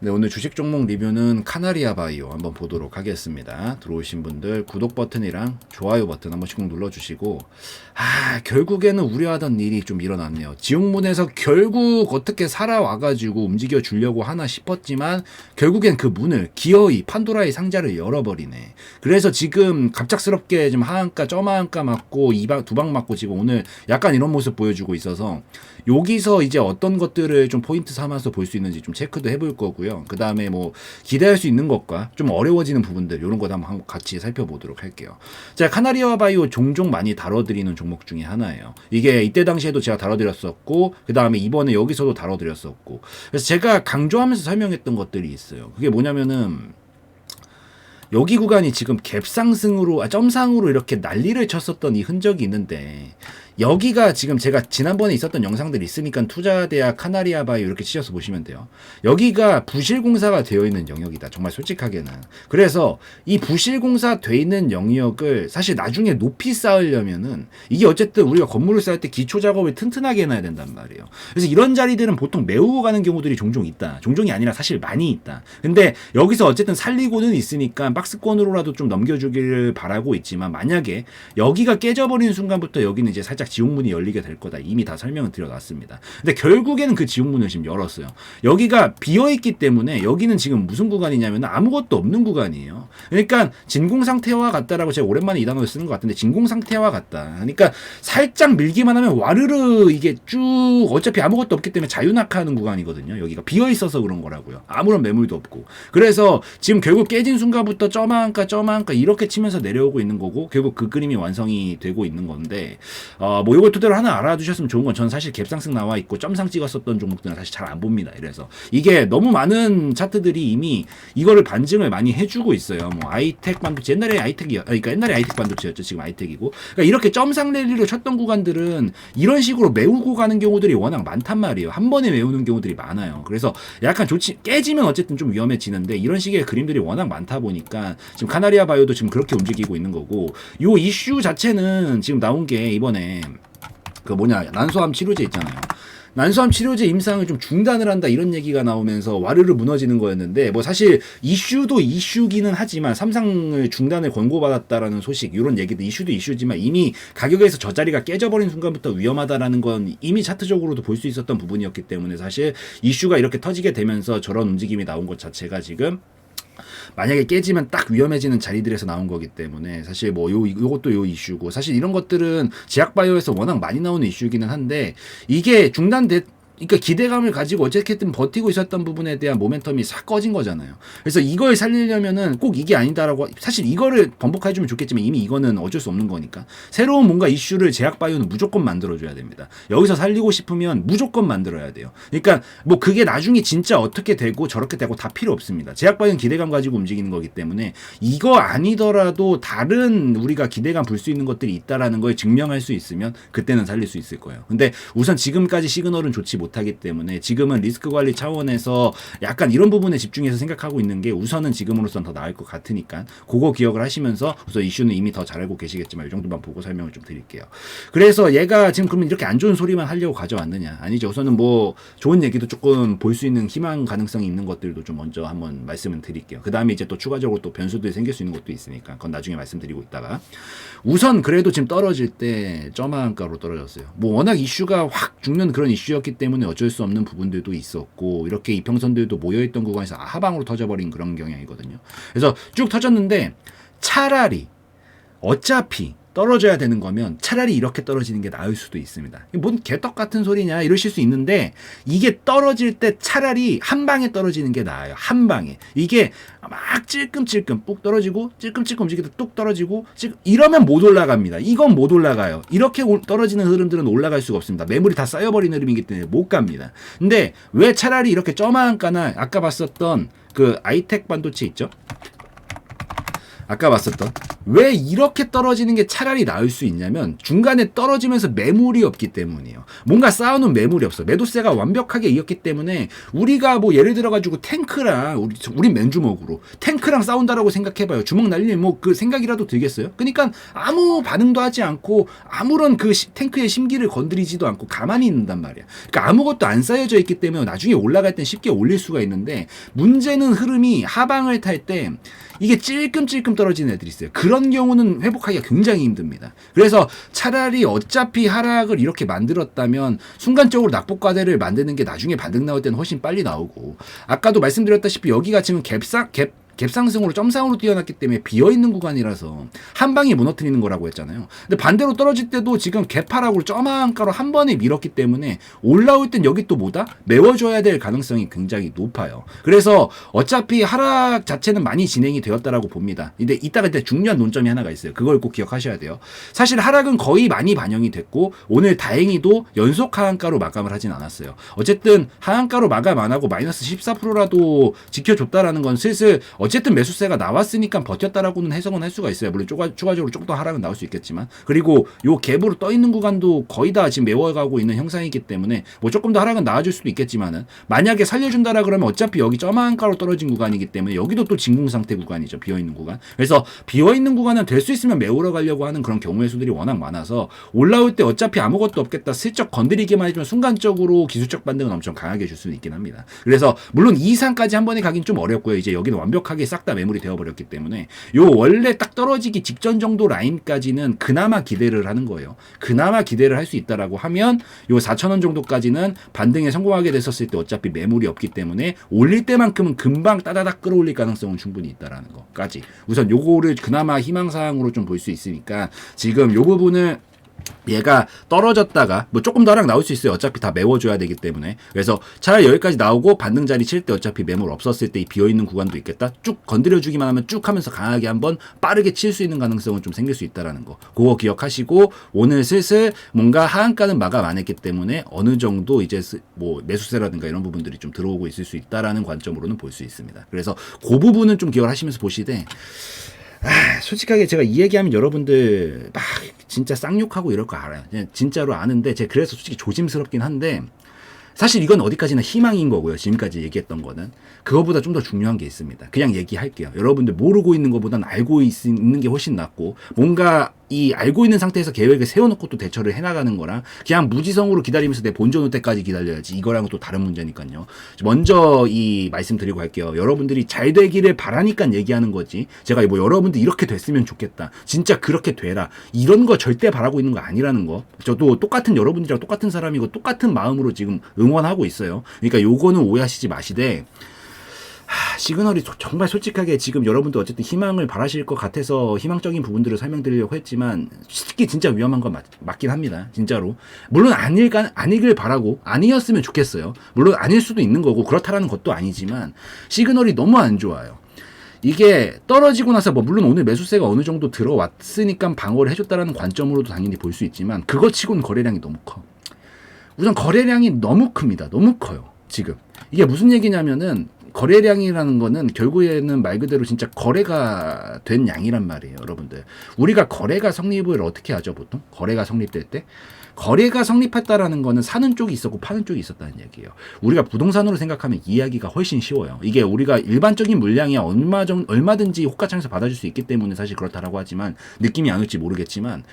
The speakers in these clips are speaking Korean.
네, 오늘 주식 종목 리뷰는 카나리아 바이오 한번 보도록 하겠습니다. 들어오신 분들 구독 버튼이랑 좋아요 버튼 한 번씩 꼭 눌러주시고, 결국에는 우려하던 일이 좀 일어났네요. 지옥문에서 결국 어떻게 살아와가지고 움직여 주려고 하나 싶었지만 결국엔 그 문을 기어이 판도라의 상자를 열어버리네. 그래서 지금 갑작스럽게 지금 하한가 점하한가 맞고 두 방 맞고 지금 오늘 약간 이런 모습 보여주고 있어서, 여기서 이제 어떤 것들을 좀 포인트 삼아서 볼 수 있는지 좀 체크도 해볼 거고요. 그 다음에 뭐 기대할 수 있는 것과 좀 어려워지는 부분들, 이런 것 한번 같이 살펴보도록 할게요. 자, 카나리아 바이오 종종 많이 다뤄드리는 종목 중에 하나예요. 이게 이때 당시에도 제가 다뤄드렸었고, 그 다음에 이번에 여기서도 다뤄드렸었고, 그래서 제가 강조하면서 설명했던 것들이 있어요. 그게 뭐냐면은, 여기 구간이 지금 갭상승으로, 점상으로 이렇게 난리를 쳤었던 이 흔적이 있는데, 여기가 지금 제가 지난번에 있었던 영상들이 있으니까 투자대학 카나리아 바이오 이렇게 치셔서 보시면 돼요. 여기가 부실공사가 되어 있는 영역이다. 정말 솔직하게는. 그래서 이 부실공사 되어 있는 영역을 사실 나중에 높이 쌓으려면은, 이게 어쨌든 우리가 건물을 쌓을 때 기초 작업을 튼튼하게 해놔야 된단 말이에요. 그래서 이런 자리들은 보통 메우고 가는 경우들이 종종 있다. 종종이 아니라 사실 많이 있다. 근데 여기서 어쨌든 살리고는 있으니까 박스권으로라도 좀 넘겨주기를 바라고 있지만, 만약에 여기가 깨져버리는 순간부터 여기는 이제 살짝 지옥문이 열리게 될 거다. 이미 다 설명을 드려놨습니다. 근데 결국에는 그 지옥문을 지금 열었어요. 여기가 비어있기 때문에 여기는 지금 무슨 구간이냐면 아무것도 없는 구간이에요. 그러니까 진공상태와 같다라고 제가 오랜만에 이 단어를 쓰는 것 같은데, 진공상태와 같다. 그러니까 살짝 밀기만 하면 와르르 이게 쭉 어차피 아무것도 없기 때문에 자유낙하하는 구간이거든요. 여기가 비어있어서 그런 거라고요. 아무런 매물도 없고. 그래서 지금 결국 깨진 순간부터 점한가 이렇게 치면서 내려오고 있는 거고, 결국 그 그림이 완성이 되고 있는 건데, 뭐 이걸 토대로 하나 알아두셨으면 좋은 건, 저는 사실 갭상승 나와 있고 점상 찍었었던 종목들은 사실 잘 안 봅니다. 이래서 이게 너무 많은 차트들이 이미 이거를 반증을 많이 해주고 있어요. 뭐 아이텍 반도체, 옛날에 아이텍이요, 그러니까 옛날에 아이텍 반도체였죠. 지금 아이텍이고. 그러니까 이렇게 점상 랠리로 쳤던 구간들은 이런 식으로 메우고 가는 경우들이 워낙 많단 말이에요. 한 번에 메우는 경우들이 많아요. 그래서 약간 깨지면 어쨌든 좀 위험해지는데, 이런 식의 그림들이 워낙 많다 보니까 지금 카나리아 바이오도 지금 그렇게 움직이고 있는 거고, 요 이슈 자체는 지금 나온 게 이번에 난소암 치료제 있잖아요. 난소암 치료제 임상을 좀 중단을 한다, 이런 얘기가 나오면서 와르르 무너지는 거였는데, 뭐 사실 이슈도 이슈기는 하지만 삼상을 중단을 권고받았다라는 소식, 이런 얘기도 이슈도 이슈지만 이미 가격에서 저 자리가 깨져버린 순간부터 위험하다라는 건 이미 차트적으로도 볼 수 있었던 부분이었기 때문에, 사실 이슈가 이렇게 터지게 되면서 저런 움직임이 나온 것 자체가 지금 만약에 깨지면 딱 위험해지는 자리들에서 나온 거기 때문에, 사실 뭐 요것도 요 이슈고, 사실 이런 것들은 제약바이오에서 워낙 많이 나오는 이슈이기는 한데, 이게 그러니까 기대감을 가지고 어쨌든 버티고 있었던 부분에 대한 모멘텀이 싹 꺼진 거잖아요. 그래서 이걸 살리려면은 꼭 이게 아니다라고, 사실 이거를 번복해주면 좋겠지만 이미 이거는 어쩔 수 없는 거니까 새로운 뭔가 이슈를 제약바이오는 무조건 만들어줘야 됩니다. 여기서 살리고 싶으면 무조건 만들어야 돼요. 그러니까 뭐 그게 나중에 진짜 어떻게 되고 저렇게 되고 다 필요 없습니다. 제약바이오는 기대감 가지고 움직이는 거기 때문에, 이거 아니더라도 다른 우리가 기대감 불 수 있는 것들이 있다라는 걸 증명할 수 있으면 그때는 살릴 수 있을 거예요. 근데 우선 지금까지 시그널은 좋지 못하기 때문에 지금은 리스크 관리 차원에서 약간 이런 부분에 집중해서 생각하고 있는 게 우선은 지금으로선 더 나을 것 같으니까, 그거 기억을 하시면서, 우선 이슈는 이미 더 잘 알고 계시겠지만 이 정도만 보고 설명을 좀 드릴게요. 그래서 얘가 지금 그러면 이렇게 안 좋은 소리만 하려고 가져왔느냐? 아니죠. 우선은 뭐 좋은 얘기도 조금 볼 수 있는 희망 가능성이 있는 것들도 좀 먼저 한번 말씀을 드릴게요. 그 다음에 이제 또 추가적으로 또 변수들이 생길 수 있는 것도 있으니까 그건 나중에 말씀드리고 있다가, 우선 그래도 지금 떨어질 때 점한가로 떨어졌어요. 뭐 워낙 이슈가 확 죽는 그런 이슈였기 때문에 어쩔 수 없는 부분들도 있었고, 이렇게 이평선들도 모여있던 구간에서 하방으로 터져버린 그런 경향이거든요. 그래서 쭉 터졌는데, 차라리 어차피 떨어져야 되는 거면 차라리 이렇게 떨어지는 게 나을 수도 있습니다. 뭔 개떡 같은 소리냐 이러실 수 있는데, 이게 떨어질 때 차라리 한 방에 떨어지는 게 나아요. 한 방에. 이게 막 찔끔찔끔 뚝 떨어지고 찔끔찔끔 움직이다 뚝 떨어지고 이러면 못 올라갑니다. 이건 못 올라가요. 이렇게 떨어지는 흐름들은 올라갈 수가 없습니다. 매물이 다 쌓여버리는 흐름이기 때문에 못 갑니다. 근데 왜 차라리 이렇게 점한가나 아까 봤었던 그 아이텍 반도체 있죠? 아까 봤었던 왜 이렇게 떨어지는 게 차라리 나을 수 있냐면 중간에 떨어지면서 매물이 없기 때문이에요. 뭔가 쌓아놓은 매물이 없어. 매도세가 완벽하게 이겼기 때문에 우리가 뭐 예를 들어가지고 탱크랑 우리 맨주먹으로 탱크랑 싸운다라고 생각해봐요. 주먹 날리면 뭐 그 생각이라도 들겠어요? 그러니까 아무 반응도 하지 않고 아무런 그 탱크의 심기를 건드리지도 않고 가만히 있는단 말이야. 그러니까 아무것도 안 쌓여져 있기 때문에 나중에 올라갈 땐 쉽게 올릴 수가 있는데 문제는 흐름이 하방을 탈 때 이게 찔끔찔끔 떨어지는 애들이 있어요. 그런 경우는 회복하기가 굉장히 힘듭니다. 그래서 차라리 어차피 하락을 이렇게 만들었다면 순간적으로 낙폭과대를 만드는 게 나중에 반등 나올 때는 훨씬 빨리 나오고 아까도 말씀드렸다시피 여기가 지금 갭상승으로 점상으로 뛰어났기 때문에 비어있는 구간이라서 한 방에 무너뜨리는 거라고 했잖아요. 근데 반대로 떨어질 때도 지금 갭하락으로 점한가로 한 번에 밀었기 때문에 올라올 땐 여기 또 뭐다? 메워줘야 될 가능성이 굉장히 높아요. 그래서 어차피 하락 자체는 많이 진행이 되었다라고 봅니다. 근데 이따가 중요한 논점이 하나가 있어요. 그걸 꼭 기억하셔야 돼요. 사실 하락은 거의 많이 반영이 됐고 오늘 다행히도 연속 하한가로 마감을 하진 않았어요. 어쨌든 하한가로 마감 안 하고 마이너스 14%라도 지켜줬다라는 건 슬슬 어쨌든 매수세가 나왔으니까 버텼다라고는 해석은 할 수가 있어요. 물론 추가적으로 조금 더 하락은 나올 수 있겠지만 그리고 요 갭으로 떠 있는 구간도 거의 다 지금 메워가고 있는 형상이기 때문에 뭐 조금 더 하락은 나아질 수도 있겠지만은 만약에 살려준다라 그러면 어차피 여기 점한가로 떨어진 구간이기 때문에 여기도 또 진공 상태 구간이죠. 비어있는 구간. 그래서 비어있는 구간은 될 수 있으면 메우러 가려고 하는 그런 경우의 수들이 워낙 많아서 올라올 때 어차피 아무것도 없겠다 슬쩍 건드리기만 해주면 순간적으로 기술적 반등은 엄청 강하게 줄 수는 있긴 합니다. 그래서 물론 이 이상까지 한 번에 가긴 좀 어렵고요. 이제 여기는 완벽하게 싹 다 매물이 되어버렸기 때문에 요 원래 딱 떨어지기 직전 정도 라인까지는 그나마 기대를 하는 거예요. 그나마 기대를 할 수 있다라고 하면 요 4,000원 정도까지는 반등에 성공하게 됐었을 때 어차피 매물이 없기 때문에 올릴 때만큼은 금방 따다닥 끌어올릴 가능성은 충분히 있다라는 거까지 우선 요거를 그나마 희망사항으로 좀 볼 수 있으니까 지금 요 부분을 얘가 떨어졌다가 뭐 조금 더 하락 나올 수 있어요. 어차피 다 메워줘야 되기 때문에. 그래서 차라리 여기까지 나오고 반등 자리 칠 때 어차피 매물 없었을 때 이 비어있는 구간도 있겠다. 쭉 건드려주기만 하면 쭉 하면서 강하게 한번 빠르게 칠 수 있는 가능성은 좀 생길 수 있다라는 거. 그거 기억하시고 오늘 슬슬 뭔가 하한가는 마감 안 했기 때문에 어느 정도 이제 뭐 매수세라든가 이런 부분들이 좀 들어오고 있을 수 있다라는 관점으로는 볼 수 있습니다. 그래서 그 부분은 좀 기억을 하시면서 보시되 솔직하게 제가 이 얘기하면 여러분들 막 진짜 쌍욕하고 이럴 거 알아요. 진짜로 아는데 제가 그래서 솔직히 조심스럽긴 한데 사실 이건 어디까지나 희망인 거고요. 지금까지 얘기했던 거는. 그거보다 좀 더 중요한 게 있습니다. 그냥 얘기할게요. 여러분들 모르고 있는 것보다는 알고 있는 게 훨씬 낫고 뭔가 이 알고 있는 상태에서 계획을 세워놓고 또 대처를 해나가는 거랑 그냥 무지성으로 기다리면서 내 본전 올 때까지 기다려야지 이거랑은 또 다른 문제니까요. 먼저 이 말씀드리고 할게요. 여러분들이 잘 되기를 바라니까 얘기하는 거지 제가 뭐 여러분들 이렇게 됐으면 좋겠다 진짜 그렇게 되라 이런 거 절대 바라고 있는 거 아니라는 거. 저도 똑같은 여러분들이랑 똑같은 사람이고 똑같은 마음으로 지금 응원하고 있어요. 그러니까 요거는 오해하시지 마시되 시그널이 정말 솔직하게 지금 여러분도 어쨌든 희망을 바라실 것 같아서 희망적인 부분들을 설명드리려고 했지만 솔직히 진짜 위험한 건 맞긴 합니다. 진짜로. 물론 아니길 바라고 아니었으면 좋겠어요. 물론 아닐 수도 있는 거고 그렇다라는 것도 아니지만 시그널이 너무 안 좋아요. 이게 떨어지고 나서 뭐 물론 오늘 매수세가 어느 정도 들어왔으니까 방어를 해줬다라는 관점으로도 당연히 볼 수 있지만 그거 치고는 거래량이 너무 커. 우선 거래량이 너무 큽니다. 너무 커요. 지금. 이게 무슨 얘기냐면은 거래량이라는 거는 결국에는 말 그대로 진짜 거래가 된 양이란 말이에요, 여러분들. 우리가 거래가 성립을 어떻게 하죠, 보통? 거래가 성립될 때? 거래가 성립했다라는 거는 사는 쪽이 있었고 파는 쪽이 있었다는 얘기예요. 우리가 부동산으로 생각하면 이해하기가 훨씬 쉬워요. 이게 우리가 일반적인 물량이 얼마든지 호가창에서 받아줄 수 있기 때문에 사실 그렇다라고 하지만 느낌이 안 올지 모르겠지만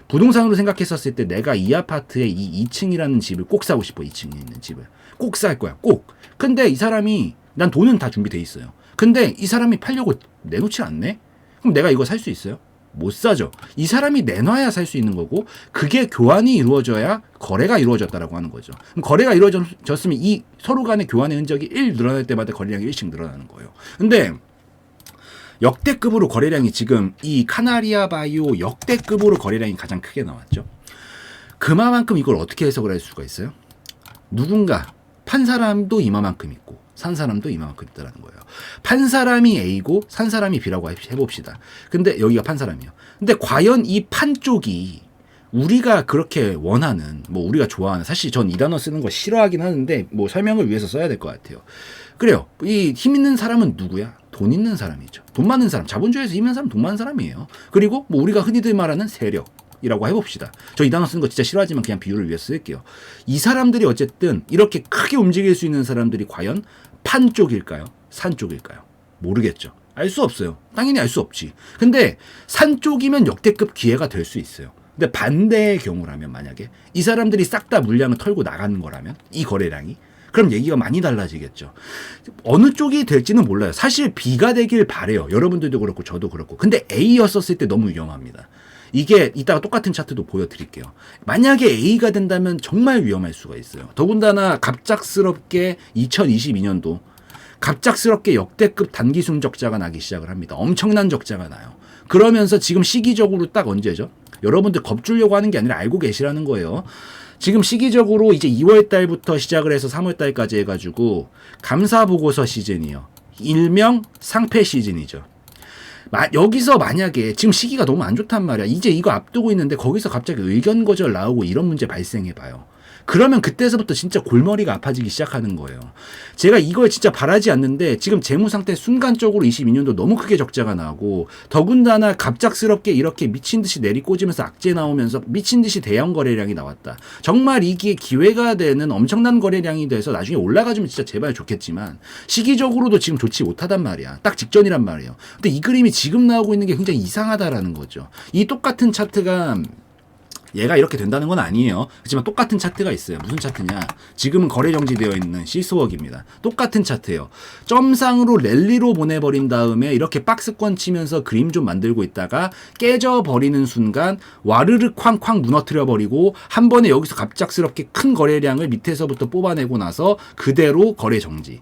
부동산으로 생각했었을 때 내가 이 아파트에 이 2층이라는 집을 꼭 사고 싶어. 2층에 있는 집을. 꼭 살 거야. 꼭. 근데 이 사람이 난 돈은 다 준비돼 있어요. 근데 이 사람이 팔려고 내놓지 않네? 그럼 내가 이거 살 수 있어요? 못 사죠. 이 사람이 내놔야 살 수 있는 거고 그게 교환이 이루어져야 거래가 이루어졌다라고 하는 거죠. 그럼 거래가 이루어졌으면 이 서로 간의 교환의 흔적이 1 늘어날 때마다 거래량이 1씩 늘어나는 거예요. 근데 역대급으로 거래량이 지금 이 카나리아 바이오 역대급으로 거래량이 가장 크게 나왔죠. 그만큼 이걸 어떻게 해석을 할 수가 있어요? 누군가 판 사람도 이만큼 있고 산 사람도 이만큼 있다는 거예요. 판 사람이 A고 산 사람이 B라고 해봅시다. 근데 여기가 판 사람이에요. 근데 과연 이 판 쪽이 우리가 그렇게 원하는 뭐 우리가 좋아하는 사실 전 이 단어 쓰는 거 싫어하긴 하는데 뭐 설명을 위해서 써야 될 것 같아요. 그래요. 이 힘 있는 사람은 누구야? 돈 있는 사람이죠. 돈 많은 사람, 자본주의에서 이기는 사람 돈 많은 사람이에요. 그리고 뭐 우리가 흔히들 말하는 세력이라고 해봅시다. 저 이 단어 쓰는 거 진짜 싫어하지만 그냥 비유를 위해서 쓸게요. 이 사람들이 어쨌든 이렇게 크게 움직일 수 있는 사람들이 과연 판 쪽일까요? 산 쪽일까요? 모르겠죠. 알 수 없어요. 당연히 알 수 없지. 근데 산 쪽이면 역대급 기회가 될 수 있어요. 근데 반대의 경우라면 만약에 이 사람들이 싹 다 물량을 털고 나가는 거라면 이 거래량이 그럼 얘기가 많이 달라지겠죠. 어느 쪽이 될지는 몰라요. 사실 B가 되길 바래요. 여러분들도 그렇고 저도 그렇고. 근데 A였었을 때 너무 위험합니다. 이게 이따가 똑같은 차트도 보여드릴게요. 만약에 A가 된다면 정말 위험할 수가 있어요. 더군다나 갑작스럽게 2022년도 갑작스럽게 역대급 단기순 적자가 나기 시작을 합니다. 엄청난 적자가 나요. 그러면서 지금 시기적으로 딱 언제죠? 여러분들 겁주려고 하는 게 아니라 알고 계시라는 거예요. 지금 시기적으로 이제 2월 달부터 시작을 해서 3월 달까지 해가지고 감사보고서 시즌이요. 일명 상패 시즌이죠. 여기서 만약에 지금 시기가 너무 안 좋단 말이야. 이제 이거 앞두고 있는데 거기서 갑자기 의견 거절 나오고 이런 문제 발생해봐요. 그러면 그때서부터 진짜 골머리가 아파지기 시작하는 거예요. 제가 이걸 진짜 바라지 않는데 지금 재무 상태 순간적으로 22년도 너무 크게 적자가 나고 더군다나 갑작스럽게 이렇게 미친 듯이 내리꽂으면서 악재 나오면서 미친 듯이 대형 거래량이 나왔다. 정말 이게 기회가 되는 엄청난 거래량이 돼서 나중에 올라가주면 진짜 제발 좋겠지만 시기적으로도 지금 좋지 못하단 말이야. 딱 직전이란 말이에요. 근데 이 그림이 지금 나오고 있는 게 굉장히 이상하다라는 거죠. 이 똑같은 차트가 얘가 이렇게 된다는 건 아니에요. 하지만 똑같은 차트가 있어요. 무슨 차트냐? 지금은 거래 정지되어 있는 시스웍입니다. 똑같은 차트예요. 점상으로 랠리로 보내버린 다음에 이렇게 박스권 치면서 그림 좀 만들고 있다가 깨져버리는 순간 와르르 쾅쾅 무너뜨려버리고 한 번에 여기서 갑작스럽게 큰 거래량을 밑에서부터 뽑아내고 나서 그대로 거래 정지.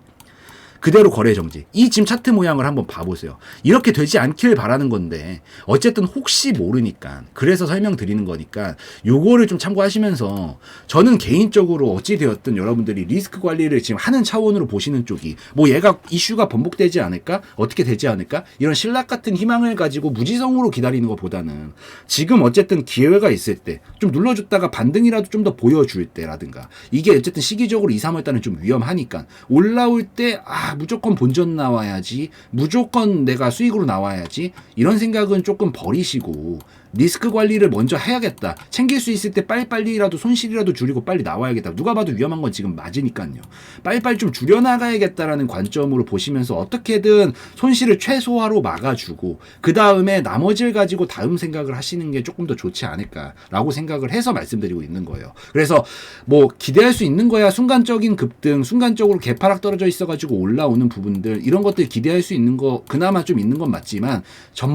그대로 거래 정지. 이 지금 차트 모양을 한번 봐보세요. 이렇게 되지 않길 바라는 건데 어쨌든 혹시 모르니까 그래서 설명드리는 거니까 요거를 좀 참고하시면서 저는 개인적으로 어찌되었든 여러분들이 리스크 관리를 지금 하는 차원으로 보시는 쪽이 뭐 얘가 이슈가 번복되지 않을까? 어떻게 되지 않을까? 이런 신락 같은 희망을 가지고 무지성으로 기다리는 것보다는 지금 어쨌든 기회가 있을 때 좀 눌러줬다가 반등이라도 좀 더 보여줄 때라든가 이게 어쨌든 시기적으로 2, 3월 달은 좀 위험하니까 올라올 때 무조건 본전 나와야지 무조건 내가 수익으로 나와야지 이런 생각은 조금 버리시고 리스크 관리를 먼저 해야겠다. 챙길 수 있을 때 빨리빨리라도 손실이라도 줄이고 빨리 나와야겠다. 누가 봐도 위험한 건 지금 맞으니까요. 빨리빨리 좀 줄여나가야겠다라는 관점으로 보시면서 어떻게든 손실을 최소화로 막아주고 그 다음에 나머지를 가지고 다음 생각을 하시는 게 조금 더 좋지 않을까라고 생각을 해서 말씀드리고 있는 거예요. 그래서 뭐 기대할 수 있는 거야. 순간적인 급등, 순간적으로 개파락 떨어져 있어가지고 올라오는 부분들 이런 것들 기대할 수 있는 거 그나마 좀 있는 건 맞지만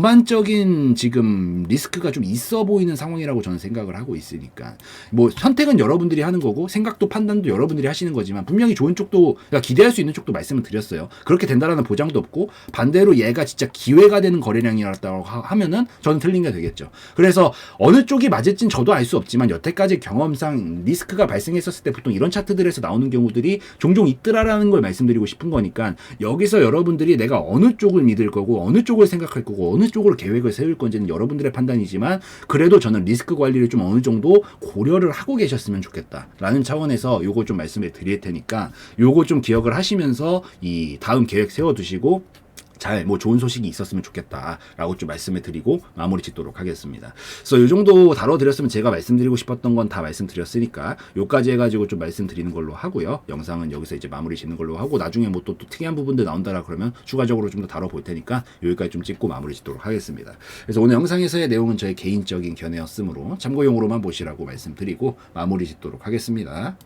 전반적인 지금 리스크가 좀 있어 보이는 상황이라고 저는 생각을 하고 있으니까 뭐 선택은 여러분들이 하는 거고 생각도 판단도 여러분들이 하시는 거지만 분명히 좋은 쪽도 그러니까 기대할 수 있는 쪽도 말씀을 드렸어요. 그렇게 된다라는 보장도 없고 반대로 얘가 진짜 기회가 되는 거래량이라고 하면은 저는 틀린 게 되겠죠. 그래서 어느 쪽이 맞을진 저도 알 수 없지만 여태까지 경험상 리스크가 발생했었을 때 보통 이런 차트들에서 나오는 경우들이 종종 있더라라는 걸 말씀드리고 싶은 거니까 여기서 여러분들이 내가 어느 쪽을 믿을 거고 어느 쪽을 생각할 거고 어느 쪽으로 계획을 세울 건지는 여러분들의 판단이지만 그래도 저는 리스크 관리를 좀 어느 정도 고려를 하고 계셨으면 좋겠다라는 차원에서 요거 좀 말씀을 드릴 테니까 요거 좀 기억을 하시면서 이 다음 계획 세워두시고 잘 뭐 좋은 소식이 있었으면 좋겠다라고 좀 말씀을 드리고 마무리 짓도록 하겠습니다. 그래서 이 정도 다뤄드렸으면 제가 말씀드리고 싶었던 건 다 말씀드렸으니까 요까지 해가지고 좀 말씀드리는 걸로 하고요. 영상은 여기서 이제 마무리 짓는 걸로 하고 나중에 뭐 또 특이한 부분들 나온다라 그러면 추가적으로 좀 더 다뤄볼 테니까 여기까지 좀 찍고 마무리 짓도록 하겠습니다. 그래서 오늘 영상에서의 내용은 저의 개인적인 견해였으므로 참고용으로만 보시라고 말씀드리고 마무리 짓도록 하겠습니다.